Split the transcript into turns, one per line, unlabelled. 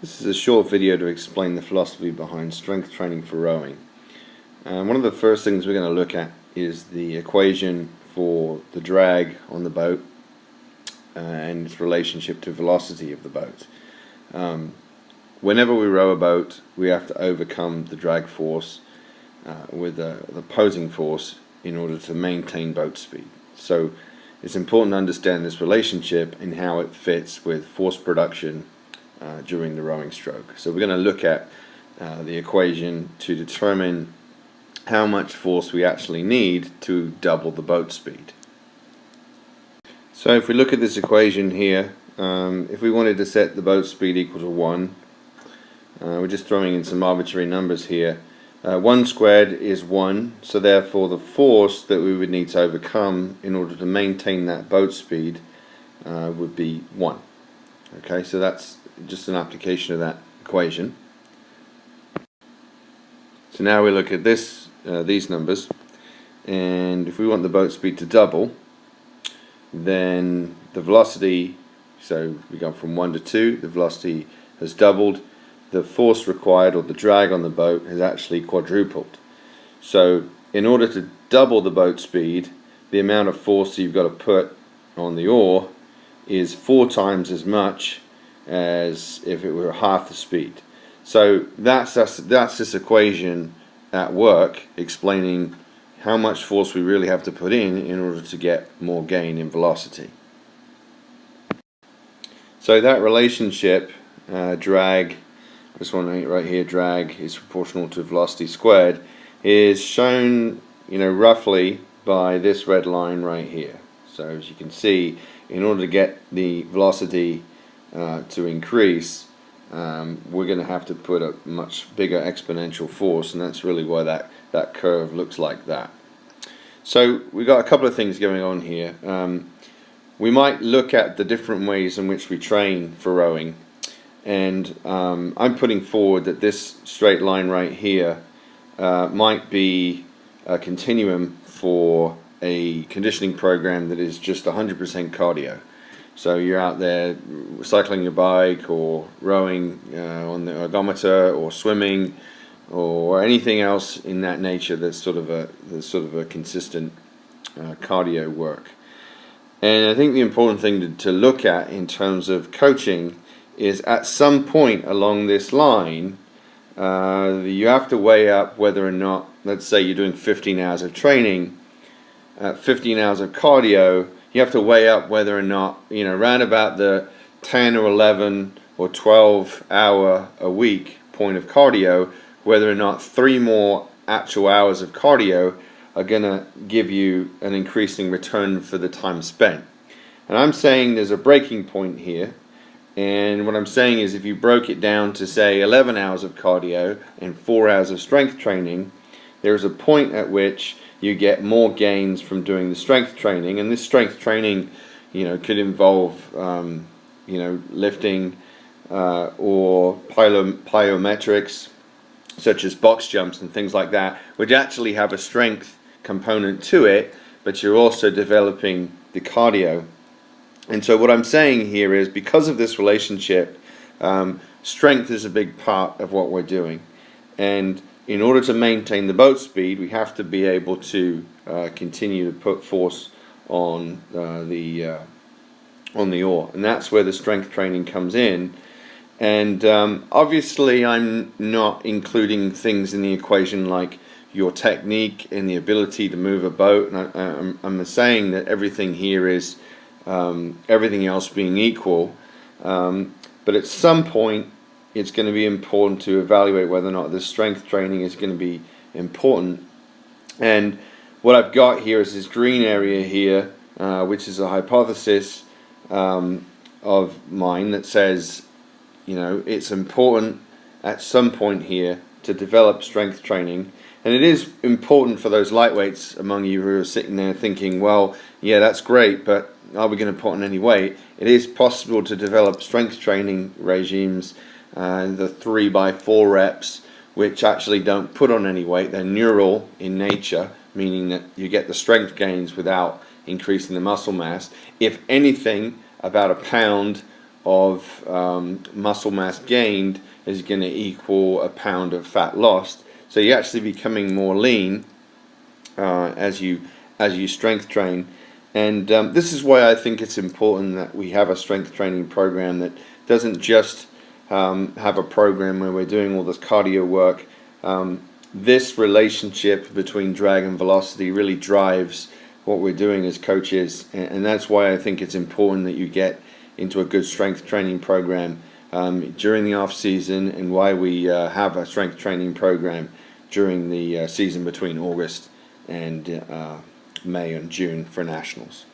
This is a short video to explain the philosophy behind strength training for rowing. One of the first things we're going to look at is the equation for the drag on the boat and its relationship to velocity of the boat. Whenever we row a boat, we have to overcome the drag force with the opposing force in order to maintain boat speed. So it's important to understand this relationship and how it fits with force production during the rowing stroke. So we're going to look at the equation to determine how much force we actually need to double the boat speed. So if we look at this equation here, if we wanted to set the boat speed equal to 1, we're just throwing in some arbitrary numbers here. 1 squared is 1, so therefore the force that we would need to overcome in order to maintain that boat speed would be 1. Okay, so that's just an application of that equation. So now we look at this, these numbers, and if we want the boat speed to double, then the velocity, so we go from 1 to 2, the velocity has doubled, the force required, or the drag on the boat, has actually quadrupled. So in order to double the boat speed, the amount of force you've got to put on the oar is 4 times as much as if it were half the speed. So that's this equation at work explaining how much force we really have to put in order to get more gain in velocity. So that relationship, drag, this one right here, drag is proportional to velocity squared, is shown, roughly by this red line right here. So as you can see, in order to get the velocity to increase, we're going to have to put a much bigger exponential force, and that's really why that curve looks like that. So we've got a couple of things going on here. We might look at the different ways in which we train for rowing, and I'm putting forward that this straight line right here might be a continuum for a conditioning program that is just 100% cardio. So you're out there cycling your bike or rowing on the ergometer or swimming or anything else in that nature that's sort of a consistent cardio work. And I think the important thing to look at in terms of coaching is at some point along this line you have to weigh up whether or not, let's say you're doing 15 hours of training, 15 hours of cardio, you have to weigh up whether or not, around about the 10 or 11 or 12 hour a week point of cardio, whether or not 3 more actual hours of cardio are going to give you an increasing return for the time spent. And I'm saying there's a breaking point here, and what I'm saying is if you broke it down to say 11 hours of cardio and 4 hours of strength training, there's a point at which you get more gains from doing the strength training, and this strength training, could involve, lifting or plyometrics, such as box jumps and things like that, which actually have a strength component to it, but you're also developing the cardio. And so what I'm saying here is, because of this relationship, strength is a big part of what we're doing, and in order to maintain the boat speed, we have to be able to continue to put force on the oar, and that's where the strength training comes in. And obviously, I'm not including things in the equation like your technique and the ability to move a boat. And I'm saying that everything here is everything else being equal, but at some point, it's going to be important to evaluate whether or not the strength training is going to be important. And what I've got here is this green area here, which is a hypothesis of mine that says, it's important at some point here to develop strength training. And it is important for those lightweights among you who are sitting there thinking, well, yeah, that's great, but are we going to put on any weight? It is possible to develop strength training regimes, the 3x4 reps, which actually don't put on any weight. They're neural in nature, meaning that you get the strength gains without increasing the muscle mass. If anything, about 1 pound of muscle mass gained is going to equal a pound of fat lost. So you're actually becoming more lean as you strength train. And this is why I think it's important that we have a strength training program that doesn't just have a program where we're doing all this cardio work. This relationship between drag and velocity really drives what we're doing as coaches, and that's why I think it's important that you get into a good strength training program during the off season, and why we have a strength training program during the season between August and May and June for nationals.